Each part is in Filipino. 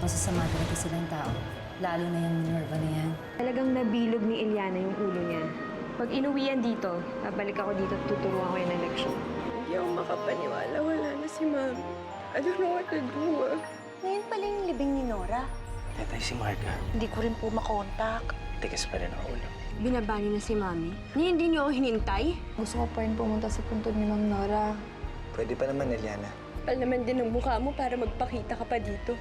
Masasama talaga silang tao. Lalo na yung Minerva na yan. Talagang nabilog ni Eliana yung ulo niya. Pag inuwi yan dito, babalik ako dito at tuturuan ko yan ng leksyon. Hindi ako makapaniwala. Wala na si Mami. I don't know what to do. Ngayon pala yung libing ni Nora. Tatay si Marga. Hindi ko rin po makontak. Tigas pa rin ang ulo. Binabani na si Mami. Hindi niyo ako hinintay? Gusto ko pa rin pumunta sa puntod ni Ma'am Nora. Pwede pa naman, Eliana. Kapal naman din ang mukha mo para magpakita ka pa dito.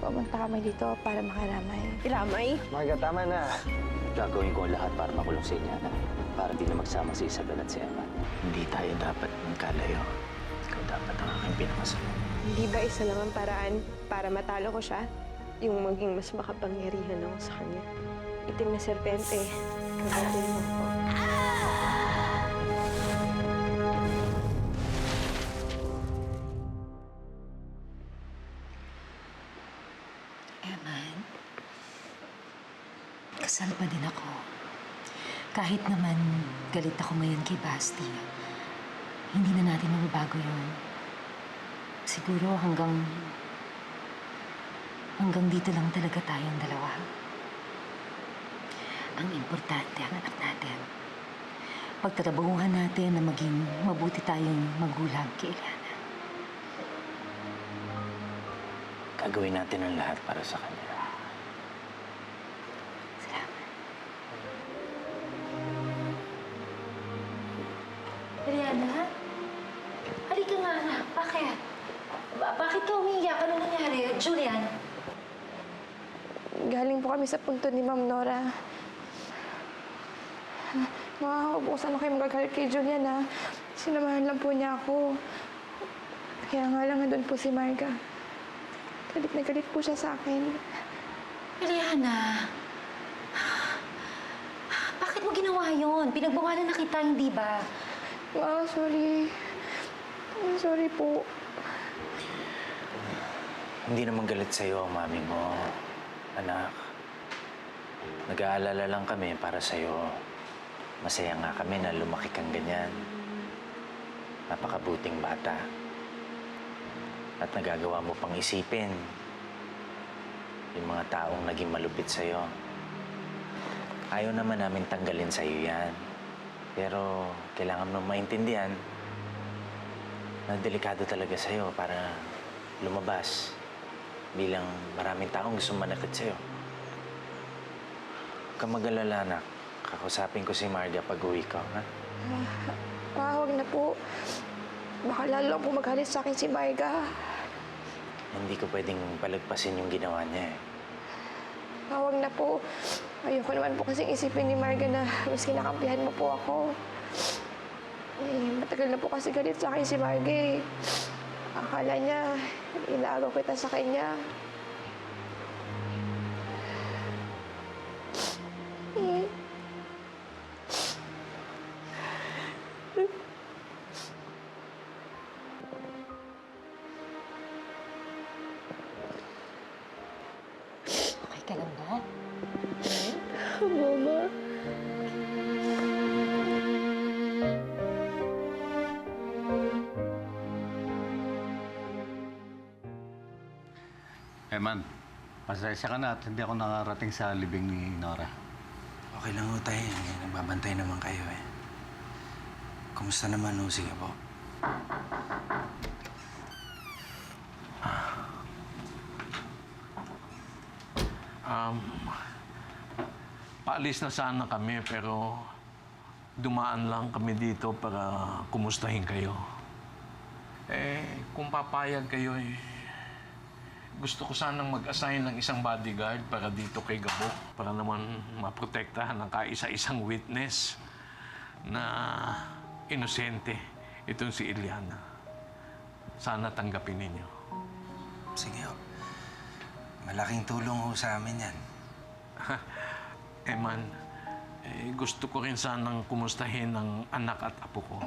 Pumunta kami dito para makaramay. Iramay? Marga, tama na. Gagawin ko ang lahat para makulong si Eliana. Para di na magsama si Isabel at si Emma. Hindi tayo dapat magkalayo. Ikaw dapat ang aking pinakasunod. Hindi ba isa lang ang paraan para matalo ko siya? Yung maging mas makapangyarihan ako sa kanya. Itim na serpente, kagatin mo ko. Eman, kasal pa din ako. Kahit naman galit ako ngayon kay Basti, hindi na natin mababago yun. Siguro hanggang dito lang talaga tayong dalawa. Ang importante ang anak natin. Pagtatrabahuhan natin na maging mabuti tayong magulang kay Eliana. Gagawin natin ang lahat para sa kanya. Salamat. Eliana? Halika nga, anak. Bakit? Bakit ka umiiyak? Ano nangyari? Julian? Galing po kami sa puntod ni Ma'am Nora. Makakaubusan ako kayo magagalit kay Julian, ha? Sinamahan lang po niya ako. Kaya nga lang nandun po si Marga. Galit na galit po siya sa akin. Eliana? Bakit mo ginawa yun? Pinagbawalan na kita, hindi ba? Sorry. Sorry po. Hindi naman galit sa'yo ang mami mo, anak. Nag-aalala lang kami para sa'yo. Masaya nga kami na lumaki kang ganyan. Napakabuting bata. At nagagawa mo pang isipin yung mga taong naging malupit sa'yo. Ayaw naman namin tanggalin sa'yo yan. Pero kailangan mo maintindihan na delikado talaga sa'yo para lumabas bilang maraming taong gusto manakit sa'yo. Huwag kang mag-alala, anak. Kakausapin ko si Marga pag uwi ko, ha? Huwag na po. Baka lalo lang po maghalit sa akin si Marga. Hindi ko pwedeng palagpasin yung ginawa niya, eh. Huwag na po. Ayoko naman po kasing isipin ni Marga na mas kinakampihan mo po ako. Matagal na po kasi galit sa akin si Marga, eh. Akala niya, inaagaw kita sa kanya. Okay ka lang ba? Mama. Man, pasensya ka na at hindi ako nakarating sa libing ni Nora. Okay lang ho tayo. Nagbabantay naman kayo, eh. Kumusta naman ho si Gabo? Paalis na sana kami pero dumaan lang kami dito para kumustahin kayo. Kung papayag kayo, gusto ko sanang mag-assign ng isang bodyguard para dito kay Gabo para naman maprotektahan ng kaisa-isang witness na inosente itong si Eliana. Sana tanggapin ninyo. Sige ho. Malaking tulong ho sa amin yan. Eman, gusto ko rin sanang kumustahin ang anak at apo ko.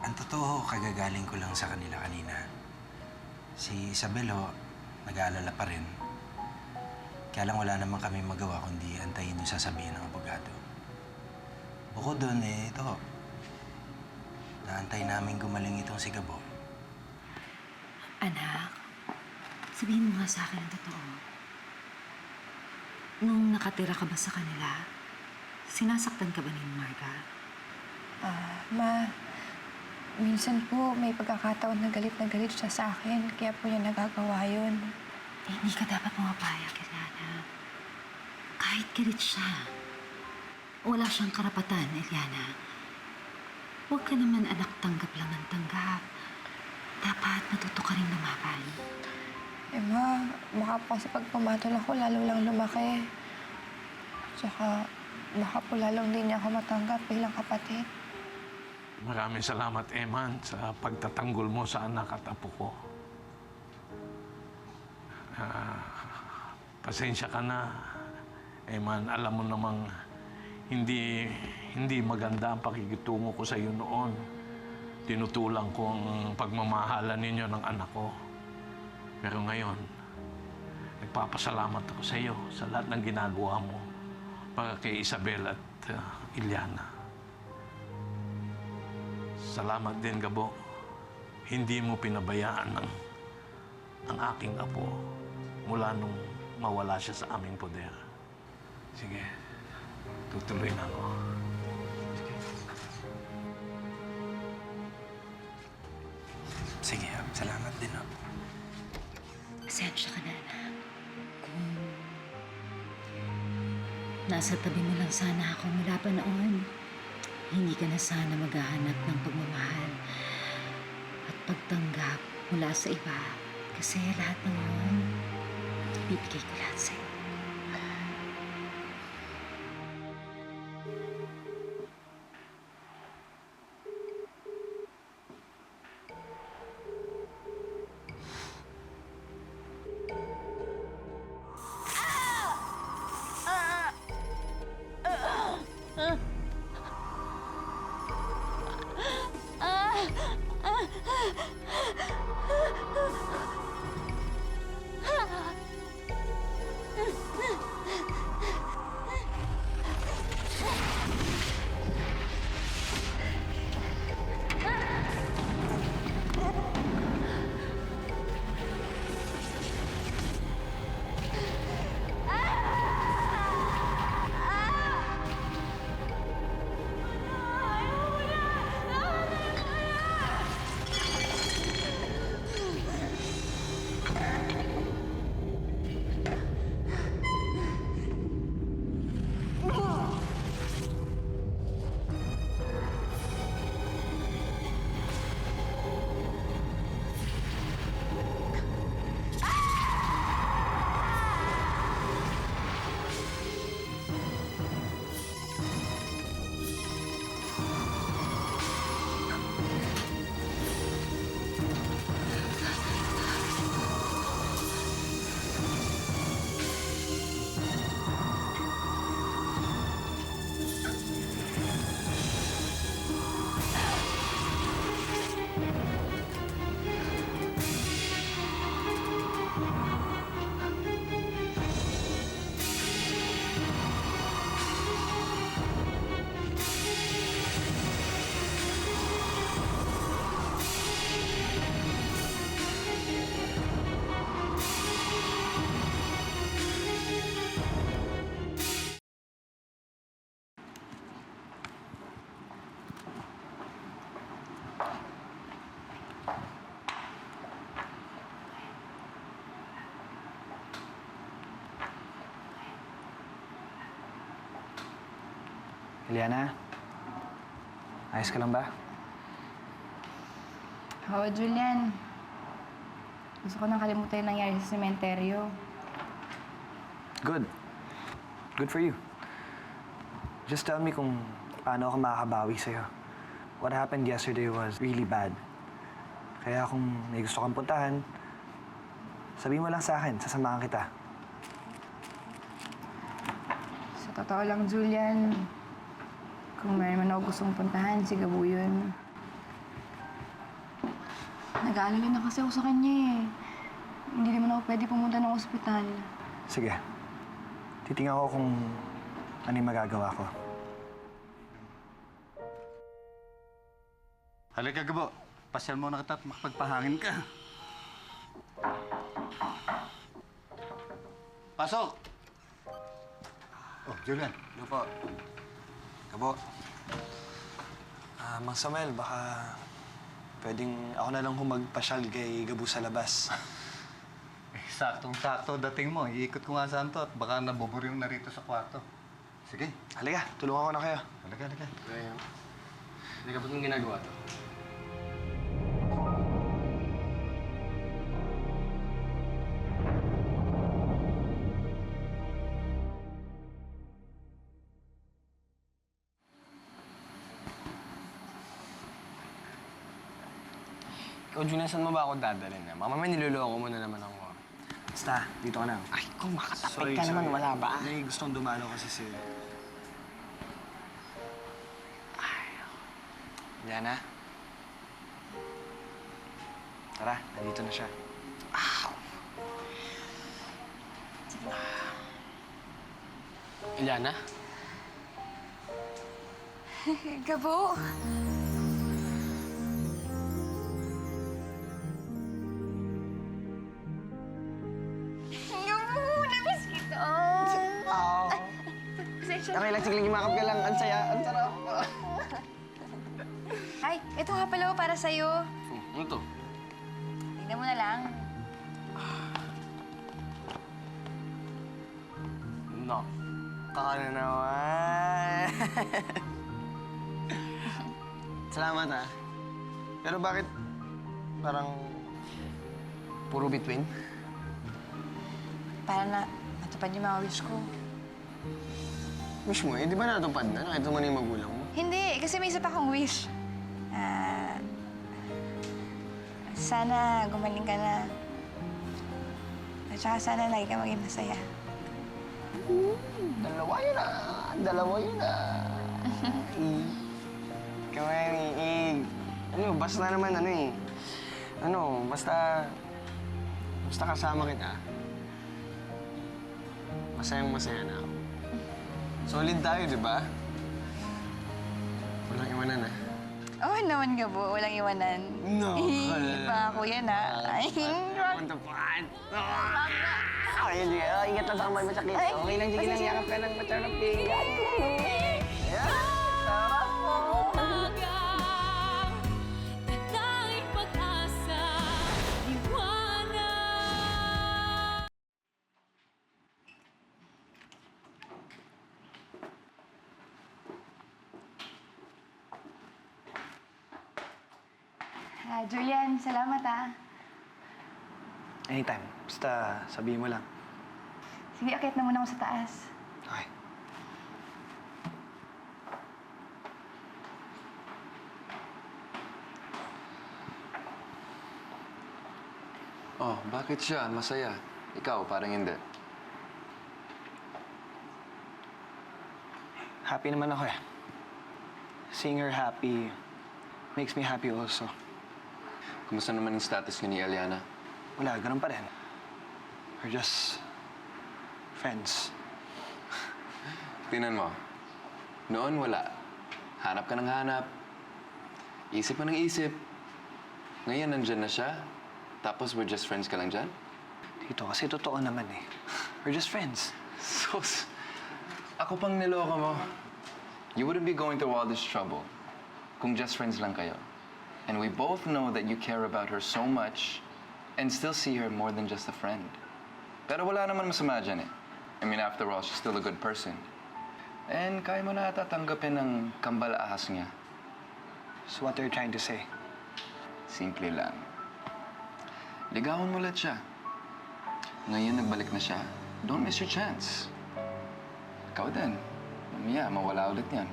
Ang totoo, kagagaling ko lang sa kanila kanina. Si Isabel ho, nag-aalala pa rin. Kaya lang wala naman kami magawa kundi antayin yung sasabihin ng abogado. Bukod doon, ito ho. Naantay namin gumaling itong si Gabo. Anak, Sabihin mo nga sa akin ang totoo. Nung nakatira ka ba sa kanila, sinasaktan ka ba ni Marga? Ma, minsan po may pagkakataon na galit siya sa akin. Kaya po niya nagagawa yun. Eh, hindi ka dapat pumapayag, Eliana. Kahit galit siya, wala siyang karapatan, Eliana. Huwag ka naman anak tanggap lang ng tanggap. Dapat matuto ka rin lumaban. Eh ma, baka po kasi pag pumatol ako, lalo lang lumaki. Tsaka, baka po lalong din niya ako matanggap bilang kapatid. Maraming salamat, Eman, sa pagtatanggol mo sa anak at apo ko. Pasensya ka na, Eman. Alam mo namang hindi maganda ang pakikitungo ko sa iyo noon. Tinutulang ko ang pagmamahalan ninyo ng anak ko. Pero ngayon, nagpapasalamat ako sa iyo sa lahat ng ginagawa mo para kay Isabel at Iliana. Salamat din, Gabo. Hindi mo pinabayaan ang aking apo mula nung mawala siya sa aming poder. Sige, tutuloy na ako. Sige, salamat din, oh. Pasensya ka na, anak. Kung nasa tabi mo lang sana ako mula pa noon, hindi ka na sana maghahanap ng pagmamahal at pagtanggap mula sa iba. Kasi lahat ng yun, bibigay ko lahat sa'yo. Eliana, ayos ka lang ba? Oo, Julian. Gusto ko nang kalimutan yung nangyari sa sementeryo. Good. Good for you. Just tell me kung paano ako makakabawi sa'yo. What happened yesterday was really bad. Kaya kung may gusto kang puntahan, sabihin mo lang sa akin, sasamahan kita. Sa totoo lang, Julian, kung meron man ako gustong puntahan, si Gabo yun. Nag-aalala na kasi ako sa kanya eh. Hindi naman ako pwede pumunta ng ospital. Sige. Titingnan ko kung ano yung magagawa ko. Halika, Gabo. Pasyal muna kita at makapagpahangin ka. Pasok! Oh, Julian. Ano po? Gabo. Mang Samuel, baka pwedeng ako na lang humagpasyal kay Gabo sa labas. Saktong-sakto dating mo. Iikot ko nga saan to at baka nabuburiw na rito sa kwarto. Sige. Halika, tulungan ko na kayo. Halika. Hindi ka ba't nung ginagawa to? Ikaw, Julian, saan mo ba ako dadalhin? Mamaya niloloko mo na naman ako. Basta, dito ka na. Ay, kung makatapit ka naman, wala ba? May gustong dumalo kasi si... Diana? Tara, nandito na siya. Iliana? Gabo! Gabo! Namiss kita! Okay lang, sige lang, imakap ka lang. Ang saya, ang sarap. Ay, ito nga pala para sa'yo. Ano to? Tignan mo na lang. No. Kaka na naman. Salamat, ha. Pero bakit parang puro between? Para na matupad yung mga wish ko. Wish mo, eh, di ba natupad na? Nakita mo na yung magulang mo. Hindi, kasi may isa pa akong wish. Sana gumaling ka na. At saka sana lagi ka maging masaya. Dalawa yun na. Dalawa yun na. Kamay, ano, basta naman, ano eh. Ano, basta kasama kita. Masayang-masaya na ako. Solid tayo, di ba? Walang iwanan, ah. Oo naman, Gabo. Walang iwanan. No, Pangako yan, ha? Ay, Puntapan! Okay, sige. Ingat lang sa kamay mo sa kiss. Okay lang, sige lang. Yakap ka lang. Masarap din. Sarap mo! Julian, salamat, ha? Anytime. Basta sabihin mo lang. Sige, akit na muna ako sa taas. Okay. Oh, bakit siya? Masaya. Ikaw, parang hindi. Happy naman ako eh. Seeing her happy makes me happy also. Kumusta naman yung status niyo ni Eliana? Wala, ganun pa rin. We're just friends. Tingnan mo. Noon, wala. Hanap ka ng hanap. Isip mo ng isip. Ngayon, nandyan na siya. Tapos, we're just friends ka lang dyan? Dito, kasi totoo naman eh. We're just friends. Sus! Ako pang niloko mo. You wouldn't be going through all this trouble kung just friends lang kayo. And we both know that you care about her so much and still see her more than just a friend. Pero wala naman masama dyan eh. I mean, after all, she's still a good person. And kaya mo na tatanggapin ng kambal ahas niya. So what are you trying to say? Simple lang. Ligawan mo ulit siya. Ngayon nagbalik na siya. Don't miss your chance. Ikaw din. Mamaya, mawala ulit yan.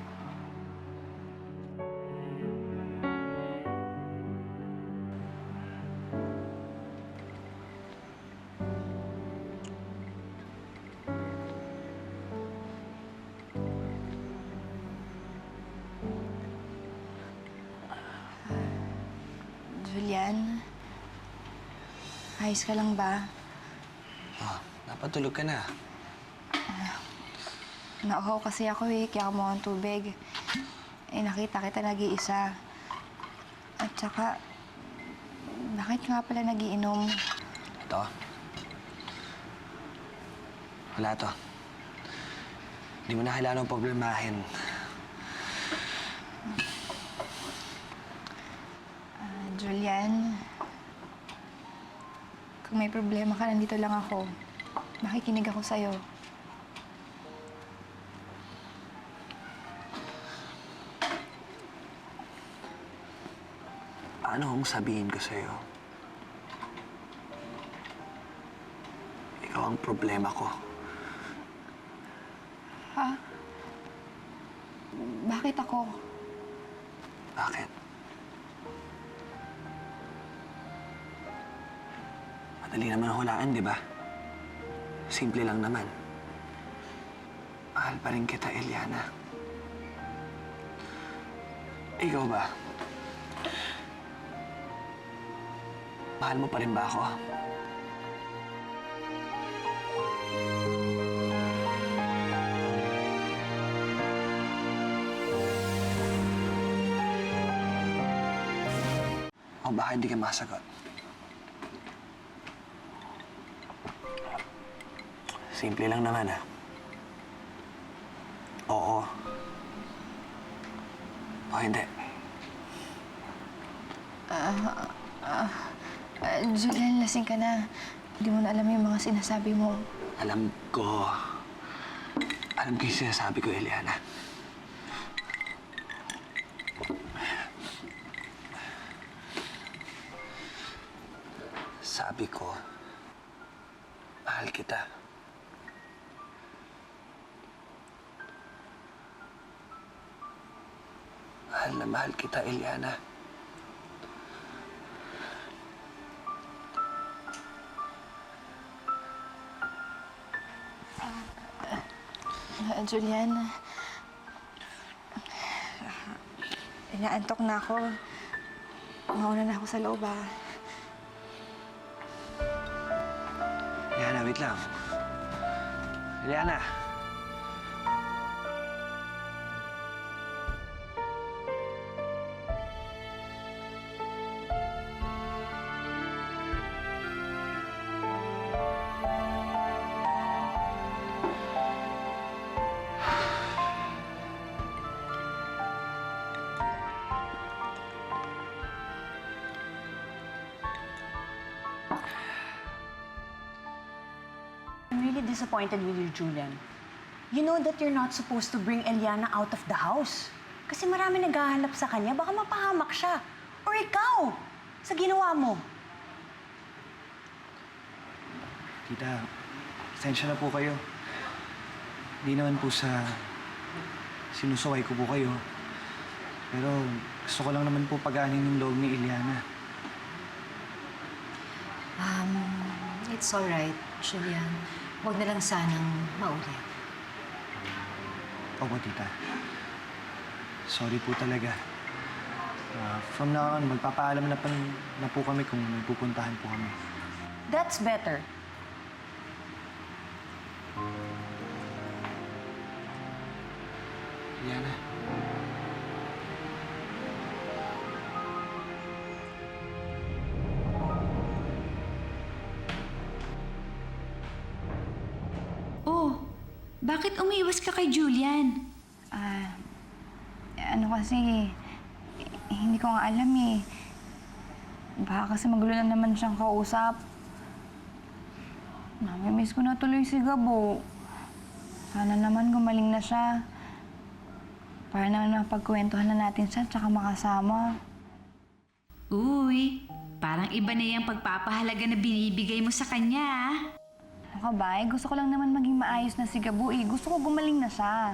Julian, ayos ka lang ba? Oh, napatulog ka na. Nauhaw kasi ako eh, kaya mo ang tubig. Eh, nakita kita nag-iisa. At saka, bakit nga pala nagiinom? Ito. Wala to. Hindi mo na kailangang problemahin. Julian, kung may problema ka, nandito lang ako. Makikinig ako sa'yo. Ano kung sabihin ko sa'yo? Ikaw ang problema ko. Ha? Bakit ako? Bakit? Madali naman hulaan, di ba? Simple lang naman. Mahal pa rin kita, Eliana. Ikaw ba? Mahal mo pa rin ba ako? O baka hindi ka masagot? Simple lang naman, ah. Oo. O hindi. Julian, lasing ka na. Hindi mo na alam yung mga sinasabi mo. Alam ko. Alam ko yung sinasabi ko, Eliana. Sabi ko, mahal kita. Mahal na mahal kita, Eliana. Julian, inaantok na ako. Mauna na ako sa loob, ah. Eliana, wait lang. Eliana! I'm really disappointed with you, Julian. You know that you're not supposed to bring Eliana out of the house. Kasi marami naghahanap sa kanya, baka mapahamak siya. Or ikaw, sa ginawa mo. Tita, pasensya na po kayo. Hindi naman po sa sinusuway ko po kayo. Pero gusto ko lang naman po pagaanin yung loob ni Eliana. It's alright, Julian. Huwag na lang sanang maulit. Opo, tita. Sorry po talaga. From now on, magpapaalam na po kami kung may pupuntahan po kami. That's better. Eliana. Oh, bakit umiwas ka kay Julian? Ano kasi, hindi ko nga alam eh. Baka kasi magulo na naman siyang kausap. Namimiss ko na tuloy si Gabo. Sana naman gumaling na siya. Para naman mapagkwentuhan na natin siya tsaka makasama. Uy, parang iba na yung pagpapahalaga na binibigay mo sa kanya, ah. Ano ka ba? Gusto ko lang naman maging maayos na si Gabo eh. Gusto ko gumaling na siya.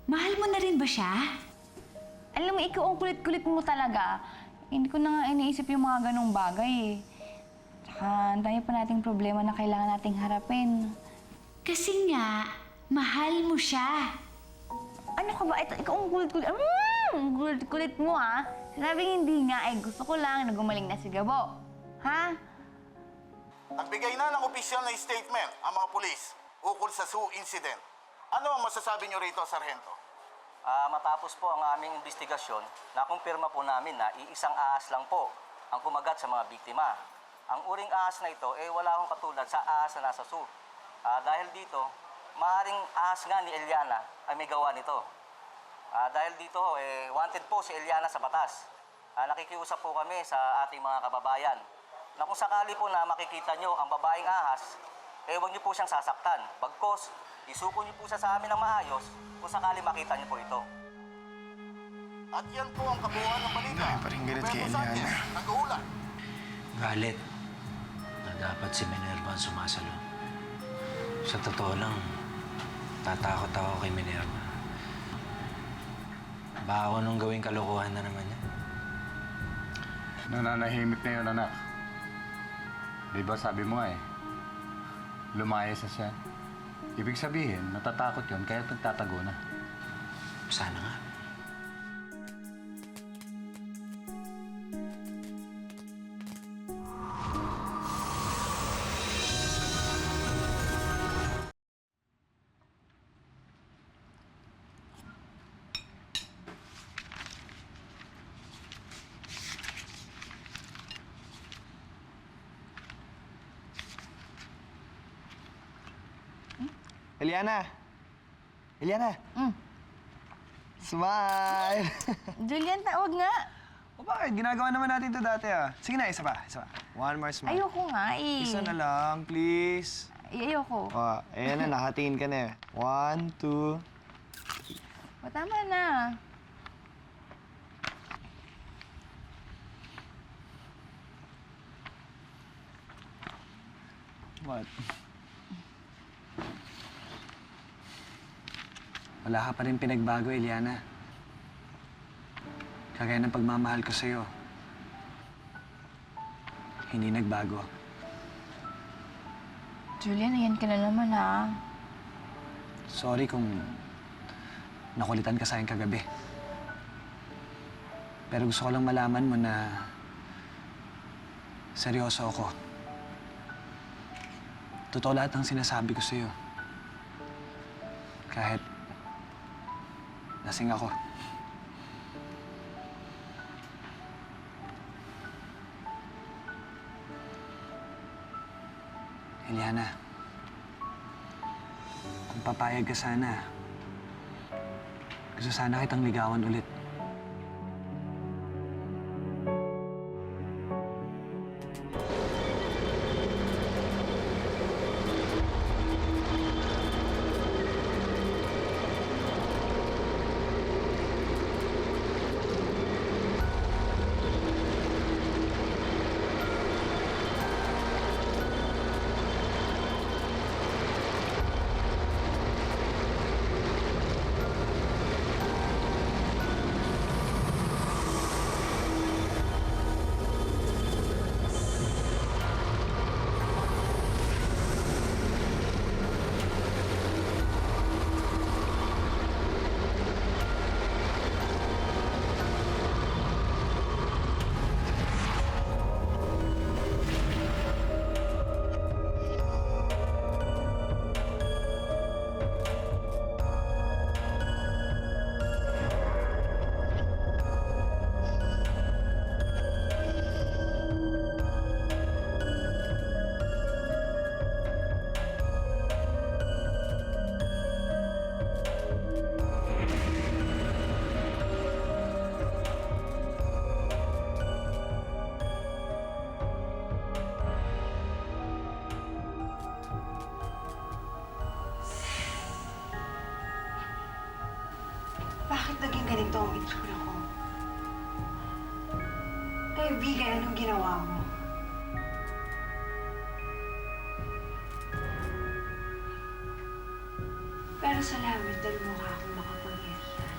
Mahal mo na rin ba siya? Alam mo, ikaw ang kulit-kulit mo talaga. Hindi ko na nga iniisip yung mga ganong bagay eh. Tsaka, ang dami pa nating problema na kailangan nating harapin. Kasi nga, mahal mo siya. Ano ka ba? Ikaw ang kulit-kulit. Kulit-kulit mo ah. Sinabing hindi nga eh. Gusto ko lang na gumaling na si Gabo. Ha? Nagbigay na ng opisyal na statement ang mga pulis ukol sa Sue incident. Ano ang masasabi niyo rito, Sargento? Matapos po ang aming investigasyon, nakumpirma po namin na iisang ahas lang po ang kumagat sa mga biktima. Ang uring ahas na ito, wala akong katulad sa ahas na nasa zoo. Dahil dito, maaaring ahas nga ni Eliana ay may gawa nito. Dahil dito, wanted po si Eliana sa batas. Nakikiusap po kami sa ating mga kababayan na kung sakali po na makikita nyo ang babaeng ahas, huwag nyo po siyang sasaktan. Bagkos, isuko nyo po siya sa amin ng maayos kung sakali makita nyo po ito. At yan po ang kabuuan ng balita. Dahil pa rin galit kay Eliana. Nag-uula. Galit na dapat si Minerva ang sumasalo. Sa totoo lang, tatakot ako kay Minerva. Baka ako nung gawing kalokohan na naman yan. Nananahimik na yun, anak. Di ba sabi mo nga lumayas na siya. Ibig sabihin, natatakot yun, kaya nagtatago na. Sana nga. Eliana! Eliana! Smile! Julian, tawag nga. O bakit? Ginagawa naman natin ito dati Sige na, isa pa. One more smile. Ayoko nga eh. Isa na lang, please. Ayoko. Ayan na, nakatingin ka na 1, 2... Tama na. What? Wala ka pa rin pinagbago, Eliana. Kagaya ng pagmamahal ko sa'yo. Hindi nagbago. Julian, ayan ka na naman Sorry kung nakulitan ka sa'kin kagabi. Pero gusto ko lang malaman mo na seryoso ako. Totoo lahat ng sinasabi ko sa'yo. Kahit lasing ako. Eliana, kung papayag ka sana, gusto sana kitang ligawan ulit. Bakit naging ganito ang itsura ko? Kaibigan, anong ginawa mo? Pero salamat dahil mukha akong makapangyarihan.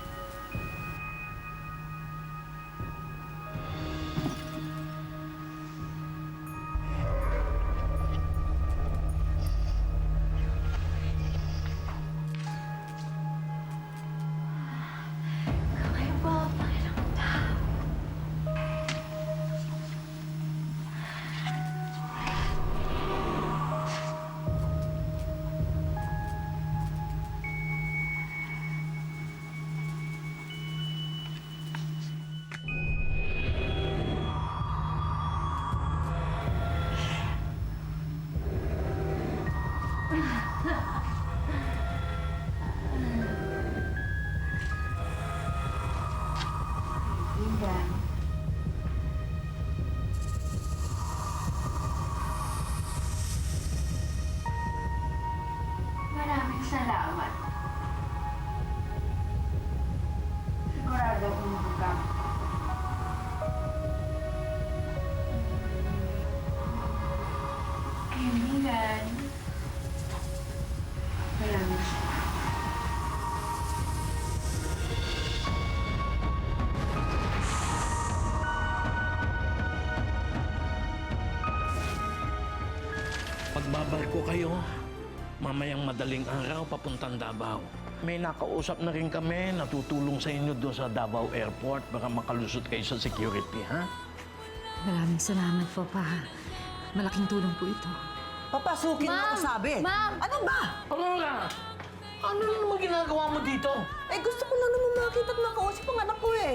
Yan. Maraming salamat. Sigurado akong magagamit ko. Kaibigan. Maraming salamat. Pagbabarko kayo, mamayang madaling araw papuntang Davao. May nakausap na rin kami, natutulong sa inyo doon sa Davao Airport baka makalusot kayo sa security, ha? Maraming salamat po, Pa. Malaking tulong po ito. Papasukin mo ako sabi. Ma'am! Ano ba? Aurora! Ano na naman ginagawa mo dito? Eh, gusto ko lang naman makita at makausap ang anak ko eh.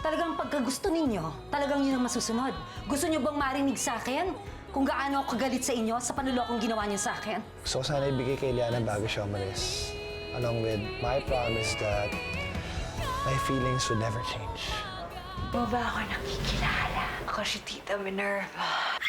Talagang pagkagusto ninyo, talagang yun ang masusunod. Gusto nyo bang marinig sa akin kung gaano ako kagalit sa inyo sa panulokong ginawa niyo sa akin? Gusto ko sana ibigay kay Eliana bago siya umalis. Along with my promise that my feelings would never change. Mo ba ako nakikilala? Ako si Tita Minerva.